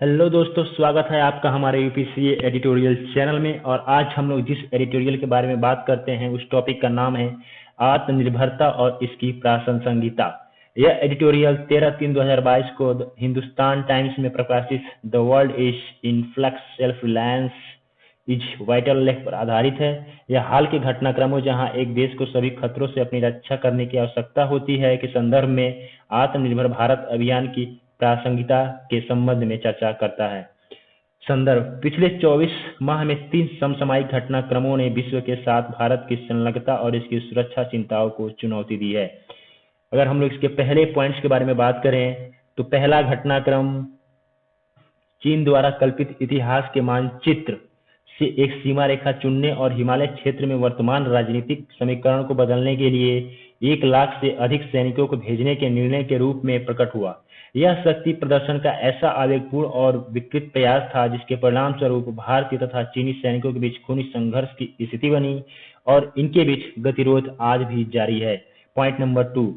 Hello दोस्तों, स्वागत है आपका हमारे यूपीसीए एडिटोरियल चैनल में। और आज हम लोग जिस एडिटोरियल के बारे में बात करते हैं उस टॉपिक का नाम है आत्मनिर्भरता और इसकी प्रासंगिकता। यह एडिटोरियल 13/3/2022 को हिंदुस्तान टाइम्स में प्रकाशित the world is in flux, self reliance is vital लेख पर आधारित है। यह हाल के घटनाक्रमों जहां एक देश को सभी खतरों से अपनी रक्षा करने की आवश्यकता होती है के संदर्भ में आत्मनिर्भर भारत अभियान की प्रासंगिकता के संबंध में चर्चा करता है। संदर्भ: पिछले 24 माह में 3 समसामयिक घटनाक्रमों ने विश्व के साथ भारत की संलग्नता और इसकी सुरक्षा चिंताओं को चुनौती दी है। अगर हम लोग इसके पहले पॉइंट्स के बारे में बात करें तो पहला घटनाक्रम चीन द्वारा कल्पित इतिहास के मानचित्र से एक सीमा रेखा चुनने और हिमालय क्षेत्र में वर्तमान राजनीतिक समीकरण को बदलने के लिए 1 लाख से अधिक सैनिकों को भेजने के निर्णय के रूप में प्रकट हुआ। यह शक्ति प्रदर्शन का ऐसा आवेगपूर्ण और विकृत प्रयास था जिसके परिणाम स्वरूप भारतीय तथा चीनी सैनिकों के बीच खूनी संघर्ष की स्थिति बनी और इनके बीच गतिरोध आज भी जारी है। पॉइंट नंबर 2,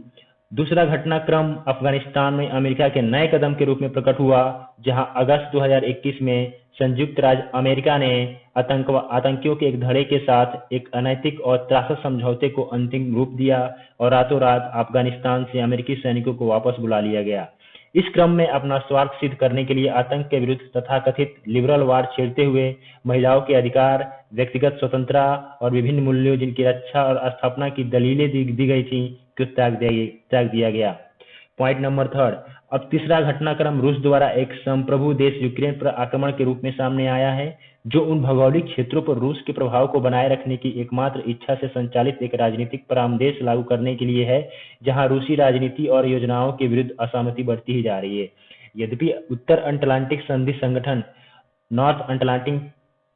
दूसरा घटनाक्रम अफगानिस्तान में अमेरिका के नए कदम के रूप में प्रकट हुआ, जहां अगस्त 2021 में संयुक्त राज्य अमेरिका ने आतंकियों के एक धड़े के साथ एक अनैतिक और त्रासद समझौते को अंतिम रूप दिया और रातों रात अफगानिस्तान से अमेरिकी सैनिकों को वापस बुला लिया गया। इस क्रम में अपना स्वार्थ सिद्ध करने के लिए आतंक के विरुद्ध तथाकथित लिबरल वार छेड़ते हुए महिलाओं के अधिकार, व्यक्तिगत स्वतंत्रता और विभिन्न मूल्यों जिनकी रक्षा और स्थापना की दलीलें दी गई थी को त्याग दिया गया। पॉइंट नंबर 3, अब तीसरा घटनाक्रम रूस द्वारा एक संप्रभु देश यूक्रेन पर आक्रमण के रूप में सामने आया है, जो उन भौगोलिक क्षेत्रों पर रूस के प्रभाव को बनाए रखने की एकमात्र इच्छा से संचालित एक राजनीतिक परामर्श लागू करने के लिए है, जहां रूसी राजनीति और योजनाओं के विरुद्ध असहमति बढ़ती ही जा रही है। यद्यपि उत्तर अटलांटिक संधि संगठन, नॉर्थ अटलांटिक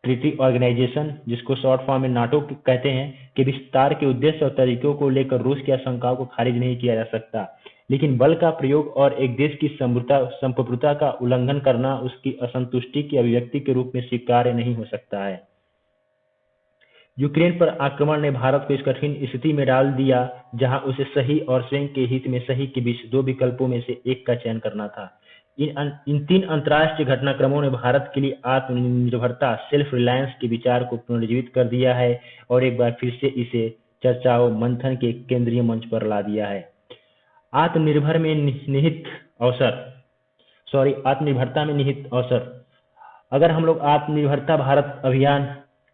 ट्रीटी ऑर्गेनाइजेशन, जिसको शॉर्ट फॉर्म में नाटो कहते हैं, के विस्तार के उद्देश्य और तरीकों को लेकर रूस की आशंकाओं को खारिज नहीं किया जा सकता, लेकिन बल का प्रयोग और एक देश की संप्रभुता का उल्लंघन करना उसकी असंतुष्टि की अभिव्यक्ति के रूप में स्वीकार्य नहीं हो सकता है। यूक्रेन पर आक्रमण ने भारत को इस कठिन स्थिति में डाल दिया जहां उसे सही और स्वयं के हित में सही के बीच 2 विकल्पों में से एक का चयन करना था। इन 3 अंतर्राष्ट्रीय घटनाक्रमों ने भारत के लिए आत्मनिर्भरता, सेल्फ रिलायंस के विचार को पुनर्जीवित कर दिया है और एक बार फिर से इसे चर्चाओं मंथन के केंद्रीय मंच पर ला दिया है। आत्मनिर्भरता में निहित अवसर। अगर हम लोग आत्मनिर्भरता भारत अभियान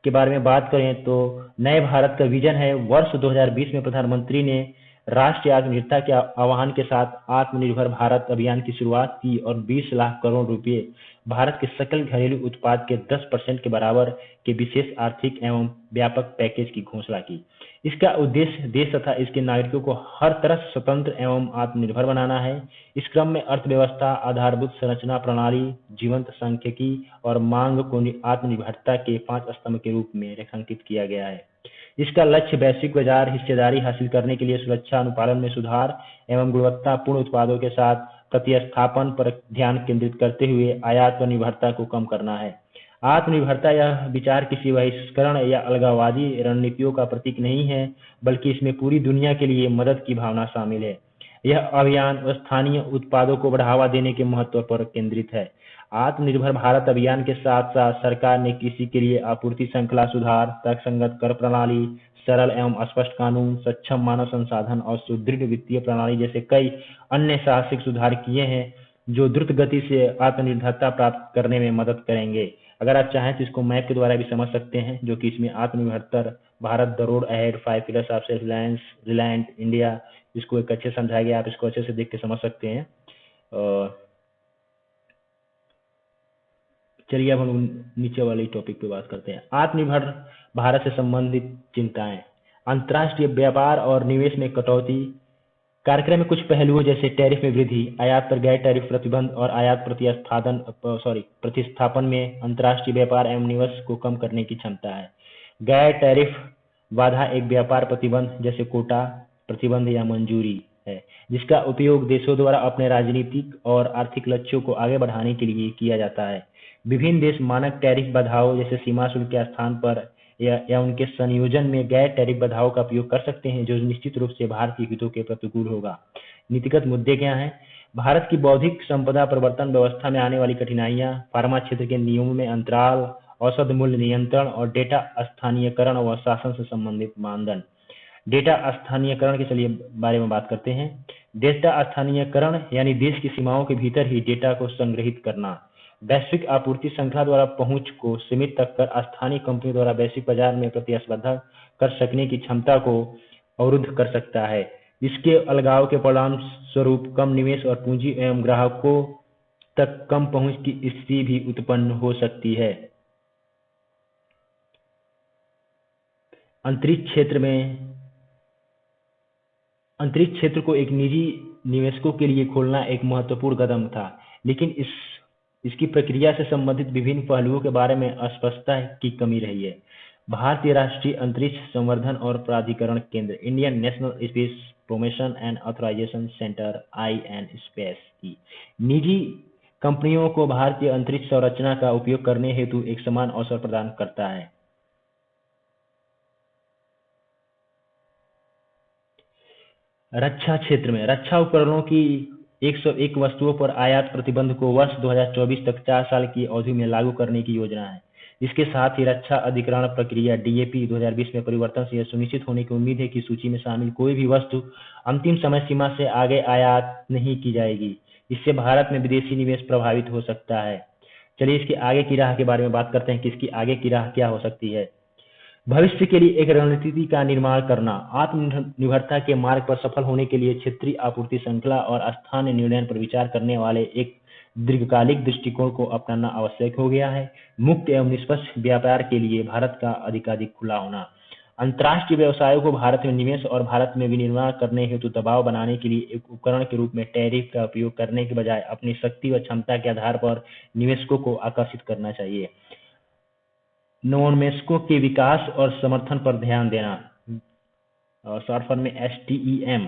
के बारे में बात करें तो नए भारत का विजन है। वर्ष 2020 में प्रधानमंत्री ने राष्ट्रीय आत्मनिर्भरता के आह्वान के साथ आत्मनिर्भर भारत अभियान की शुरुआत की और 20 लाख करोड़ रुपए भारत के सकल घरेलू उत्पाद के 10% के बराबर के विशेष आर्थिक एवं व्यापक पैकेज की घोषणा की। इसका उद्देश्य देश तथा इसके नागरिकों को हर तरह से स्वतंत्र एवं आत्मनिर्भर बनाना है। इस क्रम में अर्थव्यवस्था, आधारभूत संरचना प्रणाली, जीवंत सांख्यिकी और मांग को आत्मनिर्भरता के 5 स्तंभ के रूप में रेखांकित किया गया है। इसका लक्ष्य वैश्विक बाजार हिस्सेदारी हासिल करने के लिए सुरक्षा अनुपालन में सुधार एवं गुणवत्तापूर्ण उत्पादों के साथ प्रतिस्थापन पर ध्यान केंद्रित करते हुए आयात पर निर्भरता को कम करना है। आत्मनिर्भरता यह विचार किसी बहिष्करण या अलगाववादी रणनीतियों का प्रतीक नहीं है, बल्कि इसमें पूरी दुनिया के लिए मदद की भावना शामिल है। यह अभियान स्थानीय उत्पादों को बढ़ावा देने के महत्व पर केंद्रित है। आत्मनिर्भर भारत अभियान के साथ साथ सरकार ने कृषि के लिए आपूर्ति श्रृंखला सुधार, तर्कसंगत कर प्रणाली, सरल एवं स्पष्ट कानून, सक्षम मानव संसाधन और सुदृढ़ वित्तीय प्रणाली जैसे कई अन्य साहसिक सुधार किए हैं, जो द्रुत गति से आत्मनिर्भरता प्राप्त करने में मदद करेंगे। अगर आप चाहें तो इसको मैप के द्वारा भी समझ सकते हैं, जो कि इसमें आत्मनिर्भर Bharat, the road ahead, 5 pillars of self reliance, reliant India, इसको एक अच्छे समझाया गया। आप इसको अच्छे से देख के समझ सकते हैं। चलिए अब हम नीचे वाले टॉपिक पे बात करते हैं। आत्मनिर्भर भारत से संबंधित चिंताएं। अंतर्राष्ट्रीय व्यापार और निवेश में कटौती। कार्यक्रम में कुछ पहलुओं जैसे टैरिफ में वृद्धि, आयात पर गैर टैरिफ प्रतिबंध और आयात प्रतिस्थापन में अंतर्राष्ट्रीय व्यापार एवं निवेश को कम करने की क्षमता है। गैर टैरिफ बाधा एक व्यापार प्रतिबंध जैसे कोटा प्रतिबंध या मंजूरी है, जिसका उपयोग देशों द्वारा अपने राजनीतिक और आर्थिक लक्ष्यों को आगे बढ़ाने के लिए किया जाता है। विभिन्न देश मानक टैरिफ बाधाओं जैसे सीमा शुल्क के स्थान पर या उनके संयोजन में गैर टैरिफ बाधाओं का उपयोग कर सकते हैं, जो निश्चित रूप से भारतीय हितों के प्रतिकूल होगा। नीतिगत मुद्दे क्या हैं? भारत की बौद्धिक संपदा प्रवर्तन व्यवस्था में आने वाली कठिनाइयां, फार्मा क्षेत्र के नियमों में अंतराल, औसत मूल्य नियंत्रण और डेटा स्थानीयकरण व शासन से संबंधित मानदंड। डेटा स्थानीयकरण के चलिए बारे में बात करते हैं। डेटा स्थानीयकरण यानी देश की सीमाओं के भीतर ही डेटा को संग्रहित करना, वैश्विक आपूर्ति श्रृंखला द्वारा पहुंच को सीमित तक कर स्थानीय कंपनियों द्वारा वैश्विक बाजार में प्रतिस्पर्धा कर सकने की क्षमता को अवरुद्ध कर सकता है। इसके अलगाव के परिणाम स्वरूप कम निवेश और पूंजी एवं ग्राहकों तक कम पहुंच की स्थिति भी उत्पन्न हो सकती है। अंतरिक्ष क्षेत्र को एक निजी निवेशकों के लिए खोलना एक महत्वपूर्ण कदम था, लेकिन इसकी प्रक्रिया से संबंधित विभिन्न पहलुओं के बारे में अस्पष्टता की कमी रही है। भारतीय राष्ट्रीय अंतरिक्ष संवर्धन और प्राधिकरण केंद्र Indian National Space Promotion and Authorization Centre INSpace निजी कंपनियों को भारतीय अंतरिक्ष संरचना का उपयोग करने हेतु एक समान अवसर प्रदान करता है। रक्षा क्षेत्र में रक्षा उपकरणों की 101 वस्तुओं पर आयात प्रतिबंध को वर्ष 2024 तक 4 साल की अवधि में लागू करने की योजना है। इसके साथ ही रक्षा अधिग्रहण प्रक्रिया DAP 2020 में परिवर्तन से यह सुनिश्चित होने की उम्मीद है कि सूची में शामिल कोई भी वस्तु अंतिम समय सीमा से आगे आयात नहीं की जाएगी। इससे भारत में विदेशी निवेश प्रभावित हो सकता है। चलिए इसकी आगे की राह के बारे में बात करते हैं कि इसकी आगे की राह क्या हो सकती है। भविष्य के लिए एक रणनीति का निर्माण करना, आत्मनिर्भरता के मार्ग पर सफल होने के लिए क्षेत्रीय आपूर्ति श्रृंखला और स्थानीय निर्णय पर विचार करने वाले एक दीर्घकालिक दृष्टिकोण को अपनाना आवश्यक हो गया है। मुक्त एवं निष्पक्ष व्यापार के लिए भारत का अधिकाधिक खुला होना, अंतर्राष्ट्रीय व्यवसायों को भारत में निवेश और भारत में विनिर्माण करने हेतु दबाव बनाने के लिए एक उपकरण के रूप में टैरिफ का उपयोग करने के बजाय अपनी शक्ति व क्षमता के आधार पर निवेशकों को आकर्षित करना चाहिए। नवोन्मेषों के विकास और समर्थन पर ध्यान देना, शॉर्ट फॉर्म में STEM।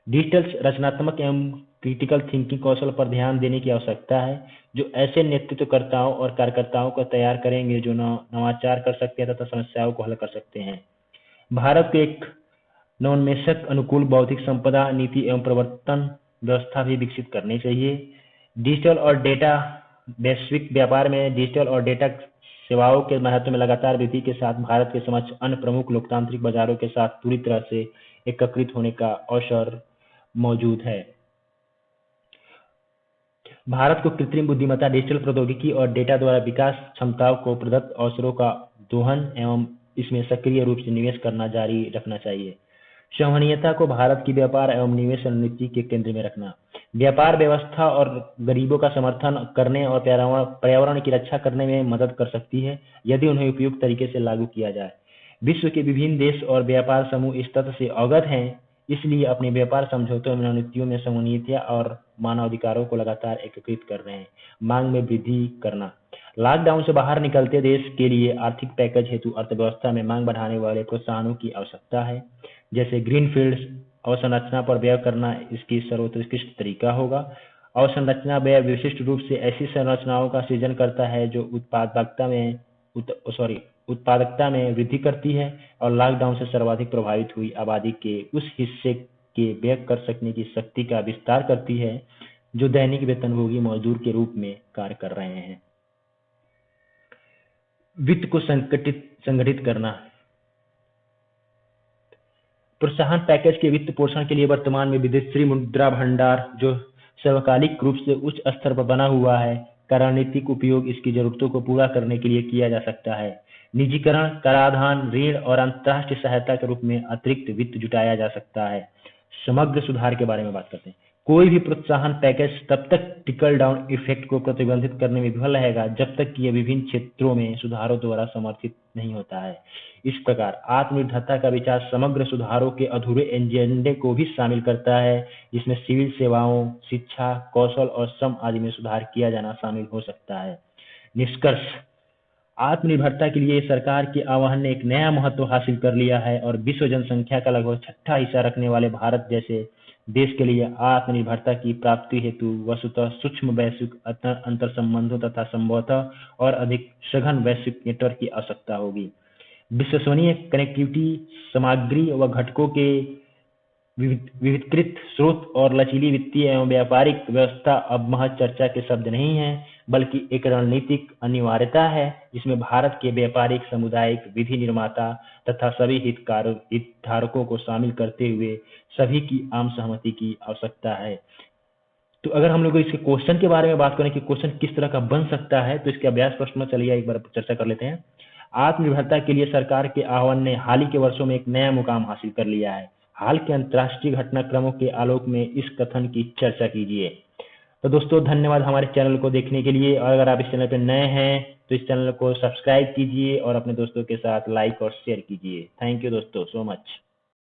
डिजिटल रचनात्मक एवं क्रिटिकल थिंकिंग कौशल पर ध्यान देने की आवश्यकता है, जो ऐसे नेतृत्वकर्ताओं और कार्यकर्ताओं को तैयार करेंगे जो नवाचार कर सकते हैं तथा समस्याओं को हल कर सकते हैं। भारत को एक नवोन्मेषक अनुकूल बौद्धिक संपदा नीति एवं प्रवर्तन व्यवस्था भी विकसित करनी चाहिए। डिजिटल और डेटा वैश्विक व्यापार में डिजिटल और डेटा सेवाओं के महत्व में लगातार वृद्धि के साथ भारत के समक्ष अन्य प्रमुख लोकतांत्रिक बाजारों के साथ पूरी तरह से एकीकृत होने का अवसर मौजूद है। भारत को कृत्रिम बुद्धिमत्ता, डिजिटल प्रौद्योगिकी और डेटा द्वारा विकास क्षमताओं को प्रदत्त अवसरों का दोहन एवं इसमें सक्रिय रूप से निवेश करना जारी रखना चाहिए। संवहनीयता को भारत की व्यापार एवं निवेश रणनीति के केंद्र में रखना, व्यापार व्यवस्था और गरीबों का समर्थन करने और पर्यावरण की रक्षा करने में मदद कर सकती है यदि उन्हें उपयुक्त तरीके से लागू किया जाए। विश्व के विभिन्न देश और व्यापार समूह इस तथ्य से अवगत हैं, इसलिए अपने व्यापार समझौतों एवं रणनीतियों में संवहनीयता और मानवाधिकारों को लगातार एकीकृत कर रहे हैं। मांग में वृद्धि करना, लॉकडाउन से बाहर निकलते देश के लिए आर्थिक पैकेज हेतु अर्थव्यवस्था में मांग बढ़ाने वाले प्रोत्साहनों की आवश्यकता है, जैसे ग्रीनफील्ड अवसंरचना पर व्यय करना इसकी सर्वोत्कृष्ट तरीका होगा। अवसंरचना व्यय विशिष्ट रूप से ऐसी संरचनाओं का सृजन करता है जो उत्पादकता में वृद्धि करती है और लॉकडाउन से सर्वाधिक प्रभावित हुई आबादी के उस हिस्से के व्यय कर सकने की शक्ति का विस्तार करती है जो दैनिक वेतनभोगी मजदूर के रूप में कार्य कर रहे हैं। वित्त को संगठित करना, प्रोत्साहन पैकेज के वित्त पोषण के लिए वर्तमान में विदेशी मुद्रा भंडार जो सर्वकालिक रूप से उच्च स्तर पर बना हुआ है का रणनीतिक उपयोग इसकी जरूरतों को पूरा करने के लिए किया जा सकता है। निजीकरण, कराधान, ऋण और अंतर्राष्ट्रीय सहायता के रूप में अतिरिक्त वित्त जुटाया जा सकता है। समग्र सुधार के बारे में बात करते हैं। कोई भी प्रोत्साहन पैकेज तब तक ट्रिकल डाउन इफेक्ट को प्रतिबंधित करने में विफल रहेगा जब तक कि यह विभिन्न क्षेत्रों में सुधारों द्वारा समर्थित नहीं होता है। इस प्रकार आत्मनिर्भरता का विचार समग्र सुधारों के अधूरे एजेंडे को भी शामिल करता है, जिसमें सिविल सेवाओं, शिक्षा, कौशल और श्रम आदि में सुधार किया जाना शामिल हो सकता है। निष्कर्ष, आत्मनिर्भरता के लिए सरकार के आह्वान ने एक नया महत्व हासिल कर लिया है और विश्व जनसंख्या का लगभग 6वां हिस्सा रखने वाले भारत जैसे देश के लिए आत्मनिर्भरता की प्राप्ति हेतु वस्तुतः सूक्ष्म वैश्विक अंतर संबंधों तथा संभवतः और अधिक सघन वैश्विक नेटवर्क की आवश्यकता होगी। विश्वसनीय कनेक्टिविटी, सामग्री व घटकों के विविधीकृत स्रोत और लचीली वित्तीय एवं व्यापारिक व्यवस्था अब महज चर्चा के शब्द नहीं है, बल्कि एक रणनीतिक अनिवार्यता है जिसमें भारत के व्यापारिक, सामुदायिक, विधि निर्माता तथा सभी हितधारकों को शामिल करते हुए सभी की आम सहमति की आवश्यकता है। तो अगर हम लोग इसके क्वेश्चन के बारे में बात करें कि क्वेश्चन किस तरह का बन सकता है, तो इसके अभ्यास प्रश्न में चलिए एक बार चर्चा कर लेते हैं। आत्मनिर्भरता के लिए सरकार के आह्वान ने हाल ही के वर्षों में एक नया मुकाम हासिल कर लिया है। हाल के अंतर्राष्ट्रीय घटनाक्रमों के आलोक में इस कथन की चर्चा कीजिए। तो दोस्तों धन्यवाद हमारे चैनल को देखने के लिए, और अगर आप इस चैनल पर नए हैं तो इस चैनल को सब्सक्राइब कीजिए और अपने दोस्तों के साथ लाइक और शेयर कीजिए। थैंक यू दोस्तों सो मच।